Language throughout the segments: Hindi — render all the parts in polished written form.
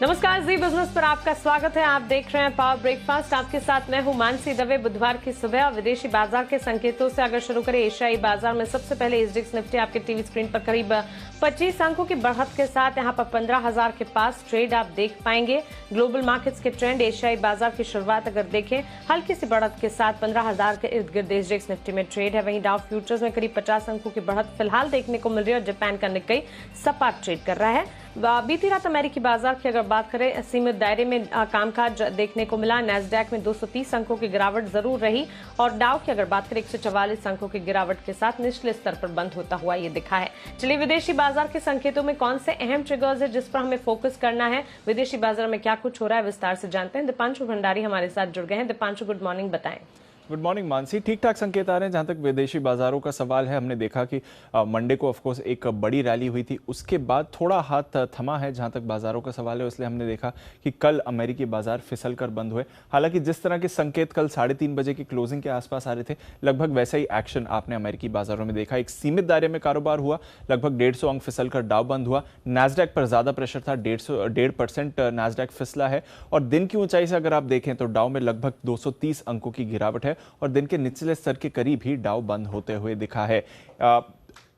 नमस्कार, जी बिजनेस पर आपका स्वागत है। आप देख रहे हैं पावर ब्रेकफास्ट। आपके साथ मैं हूं मानसी दवे। बुधवार की सुबह विदेशी बाजार के संकेतों से अगर शुरू करें, एशियाई बाजार में सबसे पहले एसडीएक्स निफ्टी आपके टीवी स्क्रीन पर करीब 25 अंकों की बढ़त के साथ यहां पर 15,000 के पास ट्रेड आप देख पाएंगे। ग्लोबल मार्केट्स के ट्रेंड, एशियाई बाजार की शुरुआत अगर देखें, हल्की सी बढ़त के साथ 15,000 के इर्द गिर्द एसडीएक्स निफ्टी में ट्रेड है। वहीं डाउ फ्यूचर्स में करीब 50 अंकों की बढ़त फिलहाल देखने को मिल रही है और जापान का निक्केई सपाट ट्रेड कर रहा है। बीती रात अमेरिकी बाजार की अगर बात करें, सीमित दायरे में कामकाज देखने को मिला। नैस्डैक में 230 अंकों की गिरावट जरूर रही और डाउ की अगर बात करें 144 अंकों की गिरावट के साथ निचले स्तर पर बंद होता हुआ ये दिखा है। चलिए, विदेशी बाजार के संकेतों में कौन से अहम ट्रिगर्स है जिस पर हमें फोकस करना है, विदेशी बाजार में क्या कुछ हो रहा है, विस्तार से जानते हैं। दीपांशु भंडारी हमारे साथ जुड़ गए हैं। दीपांशु, गुड मॉर्निंग, बताएं। Good morning Mansi. ठीक ठाक संकेत आ रहे हैं जहां तक विदेशी बाजारों का सवाल है। हमने देखा कि मंडे को ऑफकोर्स एक बड़ी रैली हुई थी, उसके बाद थोड़ा हाथ थमा है जहां तक बाजारों का सवाल है। इसलिए हमने देखा कि कल अमेरिकी बाजार फिसल कर बंद हुए। हालांकि जिस तरह के संकेत कल 3:30 बजे की क्लोजिंग के आसपास आ रहे थे, लगभग वैसा ही एक्शन आपने अमेरिकी बाजारों में देखा। एक सीमित दायरे में कारोबार हुआ, लगभग 150 अंक फिसल कर डाउ बंद हुआ। नैस्डैक पर ज्यादा प्रेशर था, 1.5% नैस्डैक फिसला है। और दिन की ऊंचाई से अगर आप देखें तो डाउ में लगभग 230 अंकों की गिरावट है और दिन के निचले स्तर के करीब ही डाउ बंद होते हुए दिखा है।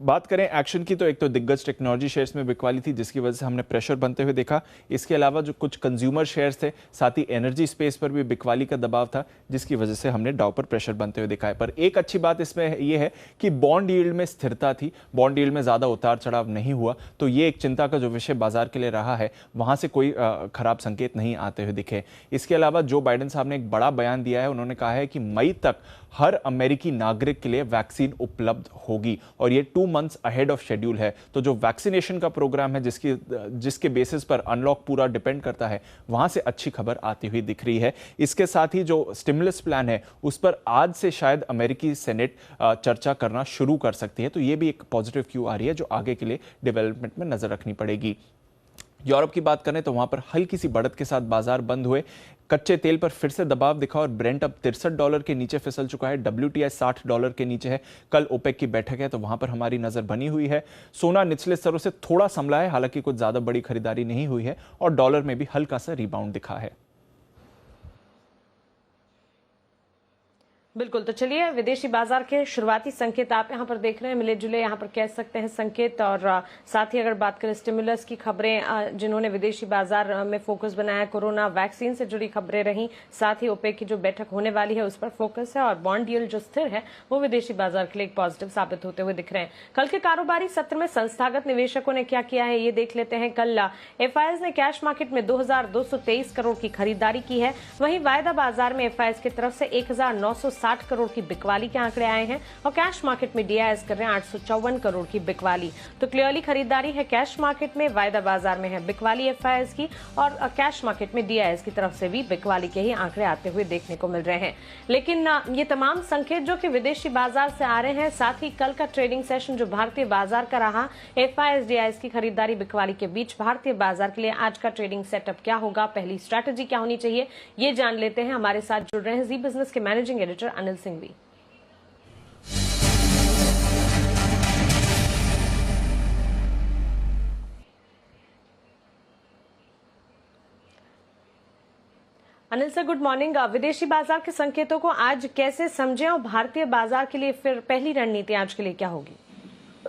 बात करें एक्शन की, तो एक तो दिग्गज टेक्नोलॉजी शेयर्स में बिकवाली थी जिसकी वजह से हमने प्रेशर बनते हुए देखा। इसके अलावा जो कुछ कंज्यूमर शेयर्स थे, साथ ही एनर्जी स्पेस पर भी बिकवाली का दबाव था जिसकी वजह से हमने डाउ पर प्रेशर बनते हुए देखा है। पर एक अच्छी बात इसमें यह है कि बॉन्ड यील्ड में स्थिरता थी, बॉन्ड यील्ड में ज्यादा उतार चढ़ाव नहीं हुआ। तो ये एक चिंता का जो विषय बाजार के लिए रहा है, वहां से कोई खराब संकेत नहीं आते हुए दिखे। इसके अलावा जो बाइडेन साहब ने एक बड़ा बयान दिया है, उन्होंने कहा है कि मई तक हर अमेरिकी नागरिक के लिए वैक्सीन उपलब्ध होगी और ये 2 मंथ्स अहेड ऑफ शेड्यूल है। तो जो वैक्सीनेशन का प्रोग्राम है जिसके बेसिस पर अनलॉक पूरा डिपेंड करता है, वहां से अच्छी खबर आती हुई दिख रही है। इसके साथ ही जो स्टिमुलस प्लान है उस पर आज से शायद अमेरिकी सेनेट चर्चा करना शुरू कर सकती है। तो ये भी एक पॉजिटिव क्यू आ रही है जो आगे के लिए डेवलपमेंट में नजर रखनी पड़ेगी। यूरोप की बात करें तो वहां पर हल्की सी बढ़त के साथ बाजार बंद हुए। कच्चे तेल पर फिर से दबाव दिखा और ब्रेंट अब $63 के नीचे फिसल चुका है। WTI $60 के नीचे है। कल ओपेक की बैठक है तो वहां पर हमारी नजर बनी हुई है। सोना निचले स्तरों से थोड़ा संभला है, हालांकि कुछ ज्यादा बड़ी खरीदारी नहीं हुई है और डॉलर में भी हल्का सा रिबाउंड दिखा है। बिल्कुल, तो चलिए, विदेशी बाजार के शुरुआती संकेत आप यहां पर देख रहे हैं, मिले जुले यहां पर कह सकते हैं संकेत। और साथ ही अगर बात करें स्टिमुलस की खबरें, जिन्होंने विदेशी बाजार में फोकस बनाया, कोरोना वैक्सीन से जुड़ी खबरें रही, साथ ही ओपेक की जो बैठक होने वाली है उस पर फोकस है और बॉन्ड यील्ड जो स्थिर है वो विदेशी बाजार के लिए एक पॉजिटिव साबित होते हुए दिख रहे हैं। कल के कारोबारी सत्र में संस्थागत निवेशकों ने क्या किया है ये देख लेते हैं। कल एफआईएस ने कैश मार्केट में 2,223 करोड़ की खरीदारी की है। वहीं वायदा बाजार में एफआईएस की तरफ से 1,960 करोड़ की बिकवाली के आंकड़े आए हैं और कैश मार्केट में डीआईएस कर रहे हैं 854 करोड़ की बिकवाली। तो क्लियरली खरीदारी है कैश मार्केट में, वायदा बाजार में है बिकवाली एफआईएस की और कैश मार्केट में डीआईएस की तरफ से भी बिकवाली के ही आंकड़े आते हुए देखने को मिल रहे हैं। लेकिन ये तमाम संकेत जो कि विदेशी बाजार से आ रहे हैं, साथ ही कल का ट्रेडिंग सेशन जो भारतीय बाजार का रहा, एफआईएस डीआईएस की खरीदारी बिकवाली के बीच, भारतीय बाजार के लिए आज का ट्रेडिंग सेटअप क्या होगा, पहली स्ट्रैटेजी क्या होनी चाहिए, ये जान लेते हैं। हमारे साथ जुड़ रहे हैं जी बिजनेस के managing editor Anil Singhvi. Anil sir, good morning. विदेशी बाजार के संकेतों को आज कैसे समझें और भारतीय बाजार के लिए फिर पहली रणनीति आज के लिए क्या होगी?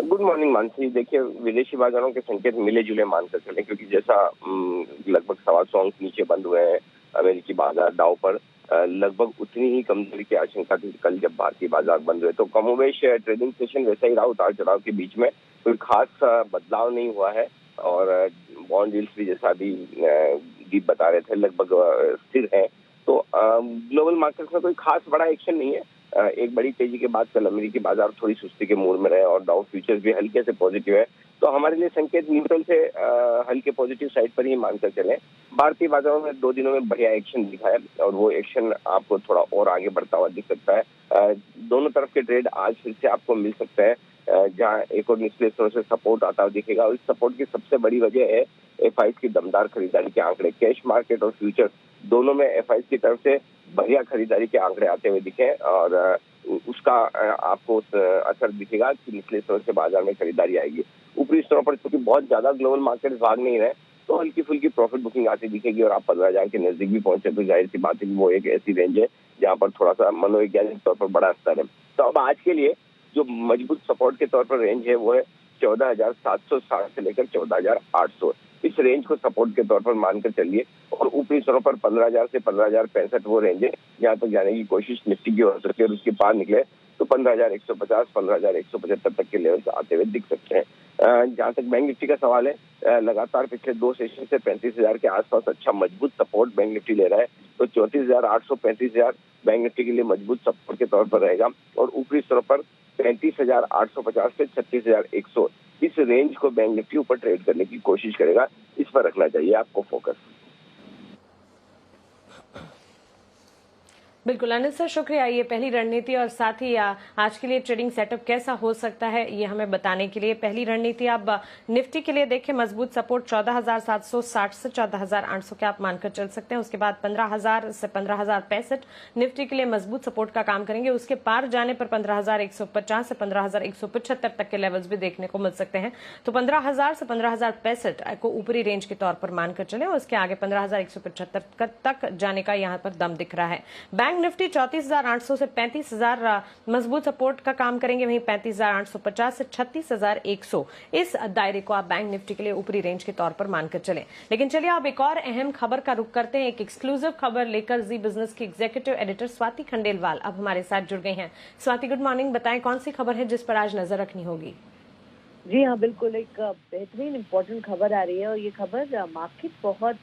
Good morning Mansi. देखिए, विदेशी बाजारों के संकेत मिले जुले मानकर चले, क्योंकि जैसा लगभग 125 अंक नीचे बंद हुए हैं अमेरिकी बाजार, डाउ पर लगभग उतनी ही कमजोरी की आशंका थी कल जब भारतीय बाजार बंद हुए। तो कमोबेश ट्रेडिंग सेशन वैसा ही रहा, उतार चढ़ाव के बीच में कोई खास बदलाव नहीं हुआ है और बॉन्ड यील्ड्स भी जैसा अभी दीप बता रहे थे लगभग स्थिर है। तो ग्लोबल मार्केट्स में कोई खास बड़ा एक्शन नहीं है। एक बड़ी तेजी के बाद कल अमेरिकी बाजार थोड़ी सुस्ती के मूड में रहे और डाउ फ्यूचर्स भी हल्के से पॉजिटिव है। तो हमारे लिए संकेत न्यूट्रल से हल्के पॉजिटिव साइड पर ही मानकर चले। भारतीय बाजारों में 2 दिनों में बढ़िया एक्शन दिखा है और वो एक्शन आपको थोड़ा और आगे बढ़ता हुआ दिख सकता है। दोनों तरफ के ट्रेड आज फिर से आपको मिल सकते हैं, जहां एक और निचले स्तरों से सपोर्ट आता हुआ दिखेगा। और इस सपोर्ट की सबसे बड़ी वजह है एफआईएस की दमदार खरीदारी के आंकड़े। कैश मार्केट और फ्यूचर्स दोनों में एफआईएस की तरफ से बढ़िया खरीदारी के आंकड़े आते हुए दिखे और उसका आपको असर दिखेगा कि निचले स्तरों से बाजार में खरीदारी आएगी। ऊपरी स्तरों पर चूंकि बहुत ज्यादा ग्लोबल मार्केट भाग नहीं रहे, तो हल्की फुल्की प्रॉफिट बुकिंग आती दिखेगी और आप 15,000 के नजदीक भी पहुंचे तो जाहिर सी बात है कि वो एक ऐसी रेंज है जहां पर थोड़ा सा मनोवैज्ञानिक तौर पर बड़ा स्तर है। तो अब आज के लिए जो मजबूत सपोर्ट के तौर पर रेंज है वो है 14,760 से लेकर 14,800। इस रेंज को सपोर्ट के तौर पर मानकर चलिए और ऊपरी स्तरों पर 15,000 से 15,065 वो रेंज है जहां तक जाने की कोशिश निफ्टी की हो सकती है और उसके पार निकले तो 15,150 15,175 तक के लेवल आते हुए दिख सकते हैं। जहां तक बैंक निफ्टी का सवाल है, लगातार पिछले 2 सेशन से 35,000 के आसपास अच्छा मजबूत सपोर्ट बैंक निफ्टी ले रहा है, तो 34,800 35,000 बैंक निफ्टी के लिए मजबूत सपोर्ट के तौर पर रहेगा और ऊपरी स्तरों पर 35,850 से 36,100 इस रेंज को बैंक निफ्टी ऊपर ट्रेड करने की कोशिश करेगा। इस पर रखना चाहिए आपको फोकस। बिल्कुल अनिल सर, शुक्रिया ये पहली रणनीति और साथ ही आज के लिए ट्रेडिंग सेटअप कैसा हो सकता है ये हमें बताने के लिए। पहली रणनीति आप निफ्टी के लिए देखें, मजबूत सपोर्ट 14,760 से 14,800 के आप मानकर चल सकते हैं। उसके बाद 15,000 से 15,065 निफ्टी के लिए मजबूत सपोर्ट का काम करेंगे। उसके पार जाने पर 15,150 से 15,175 तक के लेवल्स भी देखने को मिल सकते हैं। तो 15,000 से 15,065 को ऊपरी रेंज के तौर पर मानकर चले और उसके आगे 15,175 तक जाने का यहाँ पर दम दिख रहा है। बैंक निफ्टी 34,800 से 35,000 मजबूत सपोर्ट का काम करेंगे, वहीं 35,850 से 36,100 इस दायरे को आप बैंक निफ्टी के लिए ऊपरी रेंज के तौर पर मानकर चलें। लेकिन चलिए अब एक और अहम खबर का रुख करते हैं। एक एक्सक्लूसिव खबर लेकर जी बिजनेस की एग्जीक्यूटिव एडिटर स्वाति खंडेलवाल अब हमारे साथ जुड़ गई हैं। Swati, good morning. बताएं कौन सी खबर है जिस पर आज नजर रखनी होगी? जी हाँ, बिल्कुल एक बेहतरीन इम्पोर्टेंट खबर आ रही है और ये खबर मार्केट बहुत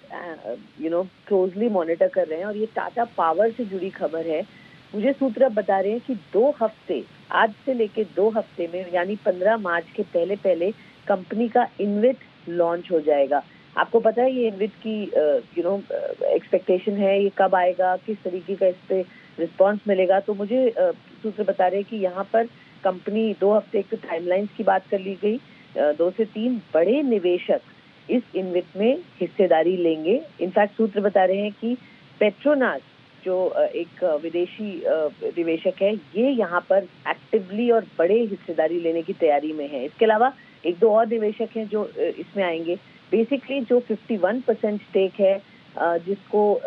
क्लोजली मॉनिटर कर रहे हैं और ये टाटा पावर से जुड़ी खबर है। मुझे सूत्र बता रहे हैं कि 2 हफ्ते, आज से लेके 2 हफ्ते में यानी 15 मार्च के पहले पहले कंपनी का इनविट लॉन्च हो जाएगा। आपको पता है ये इनविट की एक्सपेक्टेशन है, ये कब आएगा, किस तरीके का इस पे रिस्पॉन्स मिलेगा। तो मुझे सूत्र बता रहे हैं कि यहाँ पर कंपनी 2 हफ्ते एक तो टाइमलाइंस की बात कर ली गई, 2 से 3 बड़े निवेशक इस इनविट में हिस्सेदारी लेंगे। इनफैक्ट सूत्र बता रहे हैं कि पेट्रोनास जो एक विदेशी निवेशक है ये यहाँ पर एक्टिवली और बड़े हिस्सेदारी लेने की तैयारी में है। इसके अलावा 1-2 और निवेशक हैं जो इसमें आएंगे। बेसिकली जो 51% स्टेक है जिसको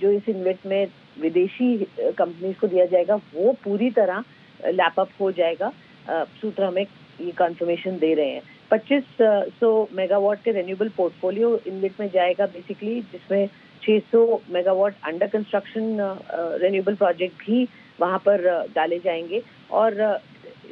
जो इस इनविट में विदेशी कंपनीज को दिया जाएगा वो पूरी तरह लैप अप हो जाएगा। सूत्र हमें ये कंफर्मेशन दे रहे हैं। 2500 मेगावाट के रेन्यूएबल पोर्टफोलियो इनविट में जाएगा बेसिकली, जिसमें 600 megawatt under construction renewable project भी वहां पर डाले जाएंगे। और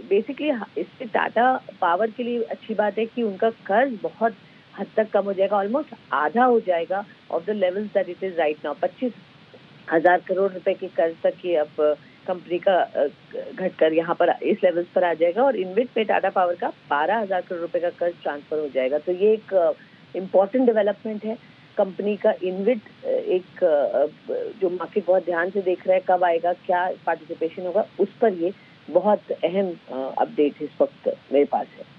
बेसिकली इससे टाटा पावर के लिए अच्छी बात है कि उनका कर्ज बहुत हद तक कम हो जाएगा, ऑलमोस्ट आधा हो जाएगा of the levels that it is right now. 25,000 crore रुपए के कर्ज तक ये अब कंपनी का घटकर यहाँ पर इस लेवल्स पर आ जाएगा और इनविट पे टाटा पावर का 12,000 करोड़ रुपए का कर्ज ट्रांसफर हो जाएगा। तो ये एक इम्पॉर्टेंट डेवलपमेंट है। कंपनी का इनविट एक जो मार्केट बहुत ध्यान से देख रहा है कब आएगा, क्या पार्टिसिपेशन होगा, उस पर ये बहुत अहम अपडेट इस वक्त मेरे पास है।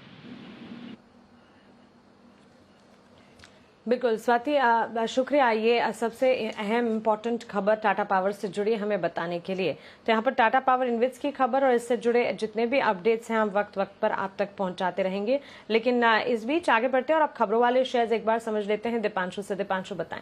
बिल्कुल स्वाति, शुक्रिया ये सबसे अहम इम्पोर्टेंट खबर टाटा पावर से जुड़ी हमें बताने के लिए। तो यहाँ पर टाटा पावर इन्वेस्ट की खबर और इससे जुड़े जितने भी अपडेट्स हैं हम वक्त वक्त पर आप तक पहुंचाते रहेंगे। लेकिन इस बीच आगे बढ़ते हैं और अब खबरों वाले शेयर्स एक बार समझ लेते हैं दीपांशु से। दीपांशु बताएं।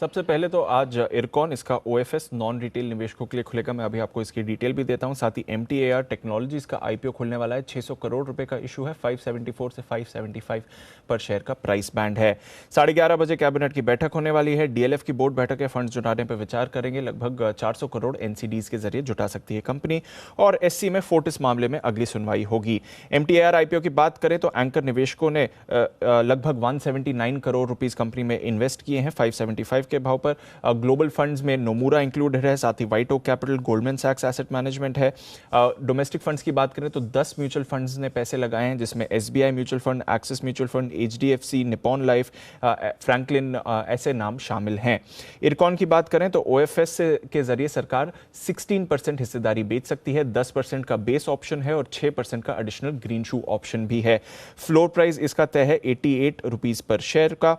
सबसे पहले तो आज इरकॉन, इसका ओएफएस नॉन रिटेल निवेशकों के लिए खुलेगा। मैं अभी आपको इसकी डिटेल भी देता हूं। साथ ही एमटीएआर टेक्नोलॉजीज का आईपीओ खुलने वाला है। 600 करोड़ रुपए का इशू है। 574 से 575 पर शेयर का प्राइस बैंड है। 11:30 बजे कैबिनेट की बैठक होने वाली है। डीएलएफ की बोर्ड बैठक है, फंड जुटाने पर विचार करेंगे। लगभग 400 करोड़ एनसीडीज के जरिए जुटा सकती है कंपनी। और एससी में फोर्टिस मामले में अगली सुनवाई होगी। एमटीएआर आईपीओ की बात करें तो एंकर निवेशकों ने लगभग 179 करोड़ रुपीज कंपनी में इन्वेस्ट किए हैं 575 के भाव पर। ग्लोबल फंड्स में नोमुरा इंक्लूडेड है, साथ ही व्हाइट ओक कैपिटल, गोल्डमैन सैक्स एसेट मैनेजमेंट है। डोमेस्टिक फंड्स की बात करें तो 10 म्यूचुअल फंड्स ने पैसे लगाए हैं, जिसमें SBI mutual fund, axis mutual fund, HDFC, Nippon life, Franklin ऐसे नाम शामिल हैं। इरकॉन की बात करें तो ओएफएस के जरिए सरकार 16% हिस्सेदारी बेच सकती है। 10% का बेस ऑप्शन है और 6% का एडिशनल ग्रीन शू ऑप्शन भी है। फ्लोर प्राइस इसका तय है 88 रुपीज पर शेयर का।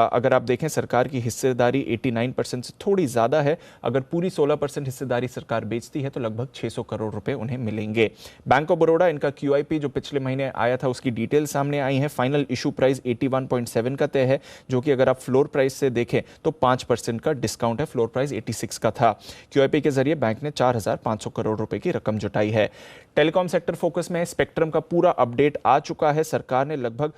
अगर आप देखें सरकार की हिस्सेदारी हिस्सेदारी 89% से थोड़ी ज़्यादा है। अगर पूरी 16% हिस्सेदारी सरकार बेचती है तो लगभग 600 करोड़ रुपए उन्हें मिलेंगे। बैंक ऑफ बड़ौदा, इनका QIP जो पिछले महीने आया था उसकी डिटेल सामने आई है। फाइनल इशू प्राइस 81.7 का तय है, जो कि अगर आप फ्लोर प्राइस से देखें तो 5% का डिस्काउंट है। फ्लोर प्राइस 86 का था। QIP के जरिए बैंक ने 4,500 करोड़ रुपए की रकम जुटाई है। टेलीकॉम सेक्टर फोकस में है। स्पेक्ट्रम का पूरा अपडेट आ चुका है। सरकार ने लगभग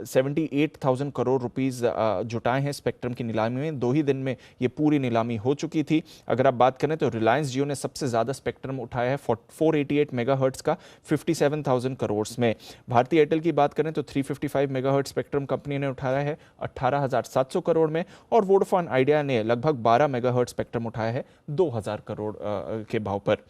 78,000 करोड़ रुपीस जुटाए हैं स्पेक्ट्रम की नीलामी में। 2 ही दिन में ये पूरी नीलामी हो चुकी थी। अगर आप बात करें तो रिलायंस जियो ने सबसे ज्यादा स्पेक्ट्रम उठाया है 488 मेगाहर्ट्ज का 57,000 करोड़ में। भारतीय एयरटेल की बात करें तो 355 मेगाहर्ट्ज स्पेक्ट्रम कंपनी ने उठाया है 18,700 करोड़ में, और वोडाफोन आइडिया ने लगभग 12 मेगाहर्ट्ज स्पेक्ट्रम उठाया है 2,000 करोड़ के भाव पर।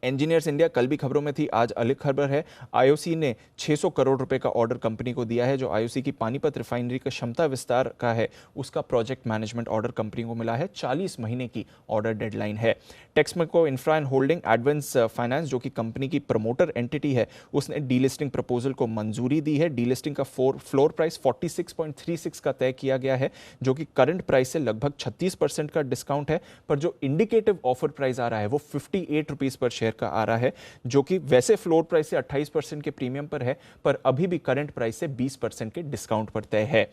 इंजीनियर्स इंडिया कल भी खबरों में थी, आज अलग खबर है। IOC ने 600 करोड़ रुपए का ऑर्डर कंपनी को दिया है। जो IOC की पानीपत रिफाइनरी का क्षमता विस्तार का है उसका प्रोजेक्ट मैनेजमेंट ऑर्डर कंपनी को मिला है। 40 महीने की ऑर्डर डेडलाइन है। Texmaco infra and holding advance finance, जो कि कंपनी की प्रमोटर एंटिटी है, उसने डीलिस्टिंग प्रपोजल को मंजूरी दी है। डीलिस्टिंग का फ्लोर प्राइस 46.36 का तय किया गया है, जो कि करंट प्राइस से लगभग 36% का डिस्काउंट है। पर जो इंडिकेटिव ऑफर प्राइस आ रहा है वो 58 रुपीज पर शेयर का आ रहा है, जो कि वैसे फ्लोर प्राइस से 28% के प्रीमियम पर है, पर अभी भी करंट प्राइस से 20% के डिस्काउंट पर तय है।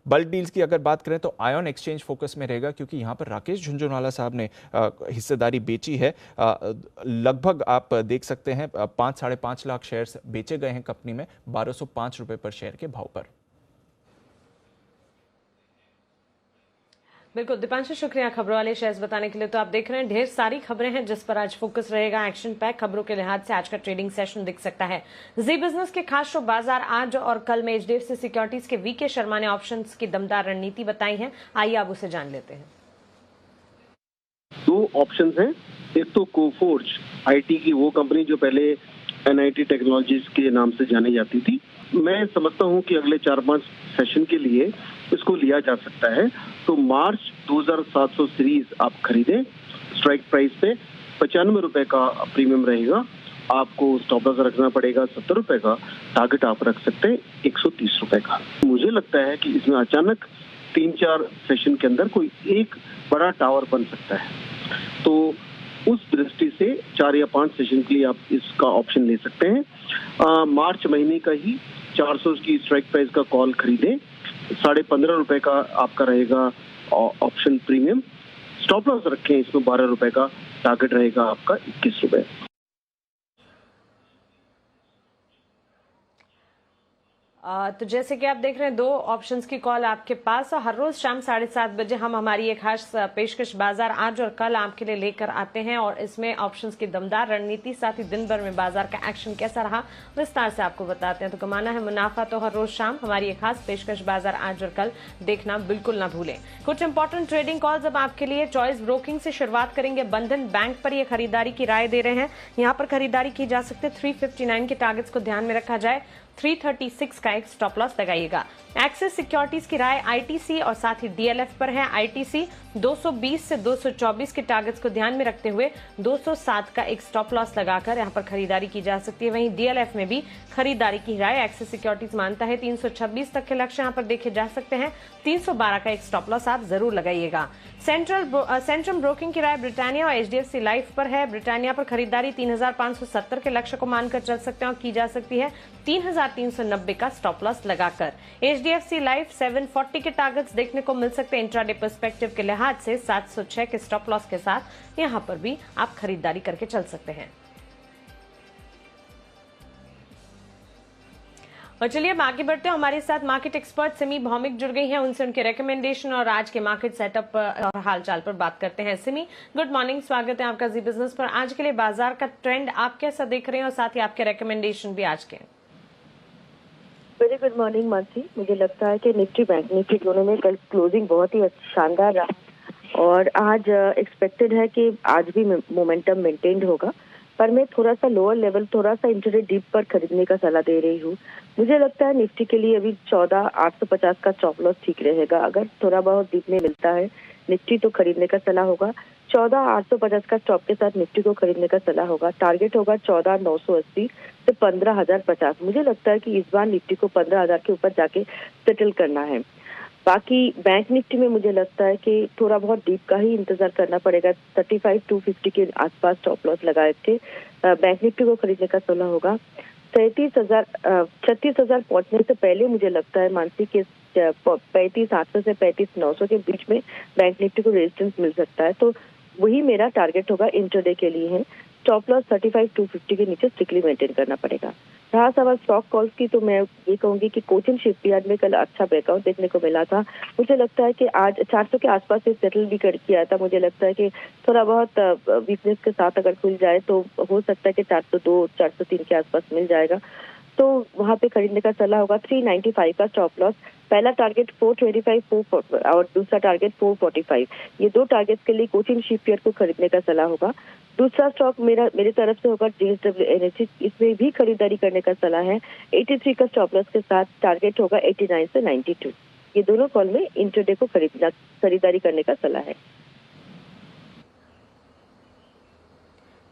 बल्क डील्स की अगर बात करें तो आयन एक्सचेंज फोकस में रहेगा, क्योंकि यहां पर राकेश झुंझुनवाला साहब ने हिस्सेदारी बेची है। लगभग आप देख सकते हैं 5-5.5 लाख शेयर्स बेचे गए हैं कंपनी में 1205 रुपए पर शेयर के भाव पर। बिल्कुल दीपांशु, शुक्रिया खबरों वाले शेयर्स बताने के लिए। तो आप देख रहे हैं ढेर सारी खबरें हैं जिस पर आज फोकस रहेगा। एक्शन पैक खबरों के लिहाज से आज का ट्रेडिंग सेशन दिख सकता है। जी बिजनेस के खास शो बाजार आज और कल में HDFC सिक्योरिटीज के VK शर्मा ने ऑप्शंस की दमदार रणनीति बताई है। आइए आप उसे जान लेते हैं। 2 ऑप्शंस हैं। एक तो कोफोर्ज IT की वो कंपनी जो पहले NIT टेक्नोलॉजीज के नाम से जानी जाती थी। मैं समझता हूं कि अगले 4-5 सेशन के लिए इसको लिया जा सकता है। तो मार्च 2700 सीरीज आप खरीदें। स्ट्राइक प्राइस पे 95 रुपए का प्रीमियम रहेगा। आपको स्टॉप लॉस रखना पड़ेगा 70 रुपए का। टारगेट आप रख सकते हैं 130 रुपए का। मुझे लगता है कि इसमें अचानक 3-4 सेशन के अंदर कोई एक बड़ा टावर बन सकता है। तो उस दृष्टि से 4 या 5 सेशन के लिए आप इसका ऑप्शन ले सकते हैं। मार्च महीने का ही 400 की स्ट्राइक प्राइस का कॉल खरीदें। 15.5 रुपए का आपका रहेगा ऑप्शन प्रीमियम। स्टॉप लॉस रखें इसमें 12 रुपए का। टारगेट रहेगा आपका 21 रुपए। तो जैसे कि आप देख रहे हैं 2 ऑप्शंस की कॉल आपके पास, और हर रोज शाम 7:30 बजे हम हमारी एक खास पेशकश बाजार आज और कल आपके लिए लेकर आते हैं, और इसमें ऑप्शंस की दमदार रणनीति, साथ ही दिन भर में बाजार का एक्शन कैसा रहा विस्तार से आपको बताते हैं। तो कमाना है मुनाफा तो हर रोज शाम हमारी एक खास पेशकश बाजार आज और कल देखना बिल्कुल ना भूलें। कुछ इंपॉर्टेंट ट्रेडिंग कॉल्स अब आपके लिए। चॉइस ब्रोकिंग से शुरुआत करेंगे। बंधन बैंक पर ये खरीदारी की राय दे रहे हैं। यहाँ पर खरीदारी की जा सकती है। 359 के टारगेट्स को ध्यान में रखा जाए। 336 का एक स्टॉप लॉस लगाइएगा। एक्सिस सिक्योरिटीज की राय ITC और साथ ही DLF पर है। ITC 220 से 224 के टारगेट्स को ध्यान में रखते हुए 207 का एक स्टॉप लॉस लगाकर यहां पर खरीदारी की जा सकती है। वहीं DLF में भी खरीदारी की राय एक्सिस सिक्योरिटीज मानता है। 326 तक के लक्ष्य यहां पर देखे जा सकते हैं। 312 का एक स्टॉप लॉस आप जरूर लगाइएगा। सेंट्रम ब्रोकिंग की राय ब्रिटानिया और HDFC लाइफ पर है। ब्रिटानिया पर खरीदारी 3,570 के लक्ष्य को मानकर चल सकते हैं और की जा सकती है 3,390 का स्टॉप लॉस लगाकर। HDFC लाइफ 740 के टारगेट्स देखने को मिल सकते हैं। इंट्राडे पर्सपेक्टिव के लिहाज से 706 के स्टॉप लॉस के साथ यहां पर भी आप खरीदारी करके चल सकते हैं। और चलिए अब आगे बढ़ते हैं। हमारे साथ मार्केट एक्सपर्ट सिमी भौमिक जुड़ गई हैं। उनसे उनके रिकमेंडेशन और आज के मार्केट सेटअप और हालचाल पर बात करते हैं। सिमी, गुड मॉर्निंग, स्वागत है आपका जी बिजनेस पर। आज के लिए बाजार का ट्रेंड आप कैसा देख रहे हैं और साथ ही आपके रिकमेंडेशन भी आज के। Very good morning Mansi. मुझे लगता है कि निफ्टी बैंक निफ्टी दोनों में कल क्लोजिंग बहुत ही शानदार रहा और आज एक्सपेक्टेड है कि आज भी मोमेंटम मेंटेन्ड होगा, पर मैं थोड़ा सा लोअर लेवल, थोड़ा सा इंटरडे डीप पर खरीदने का सलाह दे रही हूँ। मुझे लगता है निफ्टी के लिए अभी 14,850 का स्टॉप लॉस ठीक रहेगा। अगर थोड़ा बहुत डीप में मिलता है निफ्टी तो खरीदने का सलाह होगा। 14,850 का स्टॉप के साथ निफ्टी को खरीदने का सलाह होगा। टारगेट होगा 14,980 से 15,050। मुझे लगता है कि इस बार निफ्टी को 15,000 के ऊपर जाके सेटल करना है। बाकी बैंक निफ्टी में मुझे लगता है कि थोड़ा बहुत डीप का ही इंतजार करना पड़ेगा। 35,250 के आसपास स्टॉप लॉस लगाए थे, बैंक निफ्टी को खरीदने का सलाह होगा। 36,000 पहुंचने से पहले मुझे लगता है मानसी के 35,800 से 35,900 के बीच में बैंक निफ्टी को रेजिस्टेंस मिल सकता है, तो वही मेरा टारगेट होगा इंट्राडे के लिए है। स्टॉप लॉस 35,250 के नीचे स्ट्रिक्टली मेंटेन करना पड़ेगा। रहा सवाल स्टॉक कॉल्स की, तो मैं ये कहूंगी कि कोचिन शिपयार्ड में कल अच्छा ब्रेकआउट देखने को मिला था। मुझे लगता है कि आज 400 के आसपास से सेटल भी कर किया था। मुझे लगता है कि थोड़ा बहुत वीकनेस के साथ अगर खुल जाए तो हो सकता है कि 402 403 के आसपास मिल जाएगा, तो वहां पे खरीदने का सलाह होगा। 395 का स्टॉप लॉस, पहला टारगेट 425 और दूसरा टारगेट 445, ये दो टारगेट के लिए कोचिन शिपयार्ड को खरीदने का सलाह होगा। दूसरा स्टॉक मेरी तरफ से होगा JSW Energy, इसमें भी खरीदारी करने का सलाह है। 83 का स्टॉप लॉस के साथ टारगेट होगा 89 से 92। ये दोनों कॉल में इंट्राडे को खरीदारी करने का सलाह है।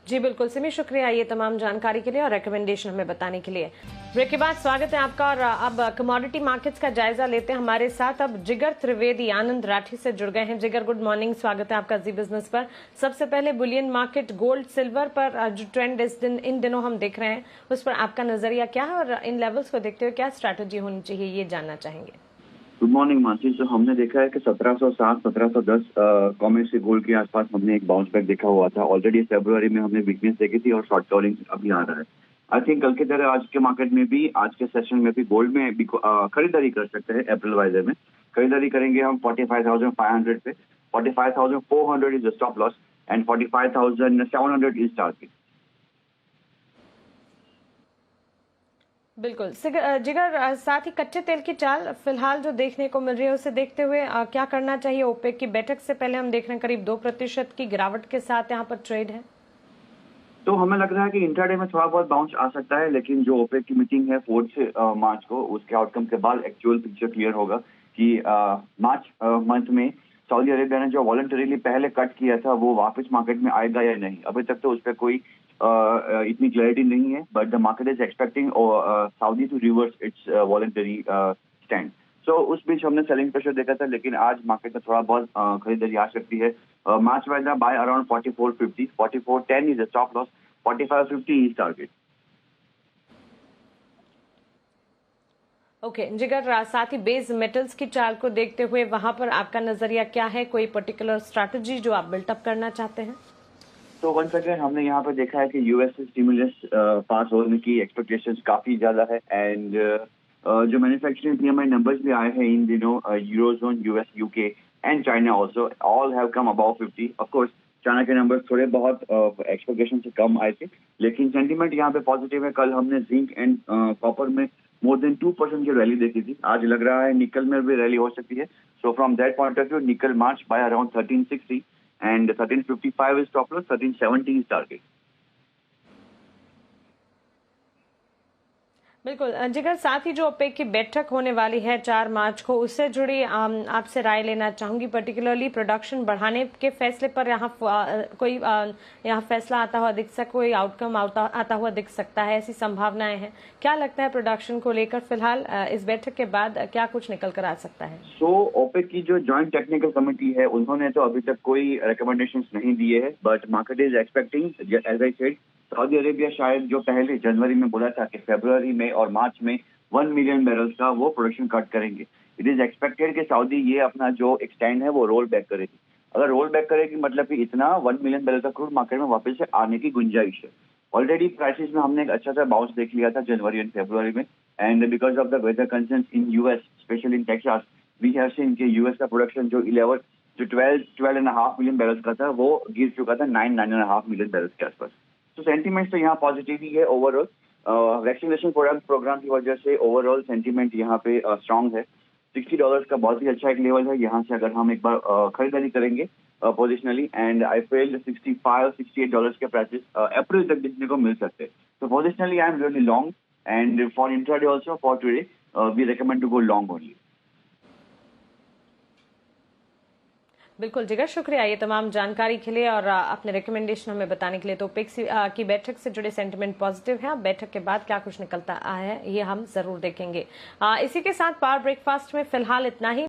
जी बिल्कुल सिमी, शुक्रिया ये तमाम जानकारी के लिए और रिकमेंडेशन हमें बताने के लिए। ब्रेक के बाद स्वागत है आपका और अब कमोडिटी मार्केट्स का जायजा लेते हैं। हमारे साथ अब जिगर त्रिवेदी आनंद राठी से जुड़ गए हैं। जिगर, गुड मॉर्निंग, स्वागत है आपका जी बिजनेस पर। सबसे पहले बुलियन मार्केट गोल्ड सिल्वर पर जो ट्रेंड इन दिनों हम देख रहे हैं, उस पर आपका नजरिया क्या है और इन लेवल्स को देखते हुए क्या स्ट्रैटेजी होनी चाहिए, ये जानना चाहेंगे। Good morning Mansi. तो हमने देखा है कि 1760 1710 कॉमर्शियल गोल्ड के आसपास हमने एक बाउंस बैक देखा हुआ था। ऑलरेडी फरवरी में हमने वीकनेस देखी थी और शॉर्ट कवरिंग अभी आ रहा है। आई थिंक कल की तरह आज के मार्केट में भी, आज के सेशन में भी गोल्ड में भी खरीदारी कर सकते हैं। अप्रैल वाइजर में खरीदारी करेंगे हम 45,500 पे। 45,400 is the stop loss and 45,700 is target. बिल्कुल जिगर, साथ ही कच्चे तेल की चाल फिलहाल जो देखने को मिल रही है उसे देखते हुए क्या करना चाहिए? ओपेक की बैठक से पहले हम देख रहे हैं करीब 2% की गिरावट के साथ यहाँ पर ट्रेड है, तो हमें लग रहा है कि इंट्राडे में थोड़ा बहुत बाउंस आ सकता है, लेकिन जो ओपेक की मीटिंग है 4 मार्च को, उसके आउटकम के बाद एक्चुअल पिक्चर क्लियर होगा कि मार्च मंथ में सऊदी अरेबिया ने जो वॉलंटरीली पहले कट किया था वो वापस मार्केट में आएगा या नहीं। अभी तक तो उस पर कोई इतनी क्लैरिटी नहीं है, but the market is expecting Saudi to reverse its voluntary stand. So उस बीच हमने सेलिंग प्रेशर देखा था, लेकिन आज मार्केट में थोड़ा बहुत खरीदारी आ सकती है। March wise buy around 4450, 4410 is the stop loss, 4550 is target. Okay Jigar, साथ ही बेस मेटल्स की चाल को देखते हुए वहां पर आपका नजरिया क्या है? कोई पर्टिकुलर स्ट्रैटेजी जो आप बिल्टअप करना चाहते हैं? तो वंस अगेन हमने यहाँ पर देखा है कि यूएस से स्टिमुलस पास होने की एक्सपेक्टेशंस काफी ज्यादा है, एंड जो मैन्युफैक्चरिंग पीएमआई नंबर्स भी आए हैं इन दिनों, eurozone, US, UK and China also, all have come above 50। Of course China के नंबर्स थोड़े बहुत एक्सपेक्टेशन से कम आए थे, लेकिन सेंटीमेंट यहाँ पे पॉजिटिव है। कल हमने जिंक एंड कॉपर में मोर देन 2% की रैली देखी थी। आज लग रहा है निकल में भी रैली हो सकती है। So from that point of view निकल मार्च by around 1360 and 1355 is stop loss, 1370 is target. बिल्कुल जिगर, साथ ही जो ओपेक की बैठक होने वाली है 4 मार्च को, उससे जुड़ी आपसे राय लेना चाहूंगी। पर्टिकुलरली प्रोडक्शन बढ़ाने के फैसले पर यहाँ कोई यहाँ फैसला आता हुआ दिख सकता, कोई आउटकम आता हुआ दिख सकता है, ऐसी संभावनाएं हैं? क्या लगता है प्रोडक्शन को लेकर फिलहाल इस बैठक के बाद क्या कुछ निकल कर आ सकता है? सो ओपेक की जो जॉइंट टेक्निकल कमेटी है, उन्होंने तो अभी तक कोई रिकमेंडेशंस नहीं दिए है, but market is expecting, as I said, Saudi Arabia शायद जो पहले जनवरी में बोला था कि फरवरी में और मार्च में 1 मिलियन बैरल्स का वो प्रोडक्शन कट करेंगे। इट इज एक्सपेक्टेड कि सऊदी ये अपना जो एक्सटेंड है वो रोल बैक करेगी। अगर रोल बैक करेगी मतलब कि इतना 1 मिलियन बैरल का क्रूड मार्केट में वापस से आने की गुंजाइश है। ऑलरेडी प्राइसेस में हमने एक अच्छा सा बाउंस देख लिया था जनवरी एंड फरवरी में, and because of the weather concerns in US, especially in Texas, we have seen कि यूएस का प्रोडक्शन जो 12.5 मिलियन बैरल्स का था वो गिर चुका था 9.5 मिलियन बैरल्स के आसपास। तो सेंटीमेंट तो यहाँ पॉजिटिव ही है ओवरऑल। वैक्सीनेशन प्रोग्राम की वजह से ओवरऑल सेंटीमेंट यहाँ पे स्ट्रांग है। $60 का बहुत ही अच्छा एक लेवल है। यहाँ से अगर हम एक बार खरीदारी करेंगे पोजिशनली, एंड आई फील $65-68 के प्राइसेस अप्रैल तक देखने को मिल सकते हैं। तो positionally I am really long, and for intraday also for today we recommend to go long only. बिल्कुल जिगर, शुक्रिया ये तमाम जानकारी के लिए और अपने रिकमेंडेशन हमें बताने के लिए। तो पेक्स की बैठक से जुड़े सेंटिमेंट पॉजिटिव है। बैठक के बाद क्या कुछ निकलता है ये हम जरूर देखेंगे। इसी के साथ पावर ब्रेकफास्ट में फिलहाल इतना ही।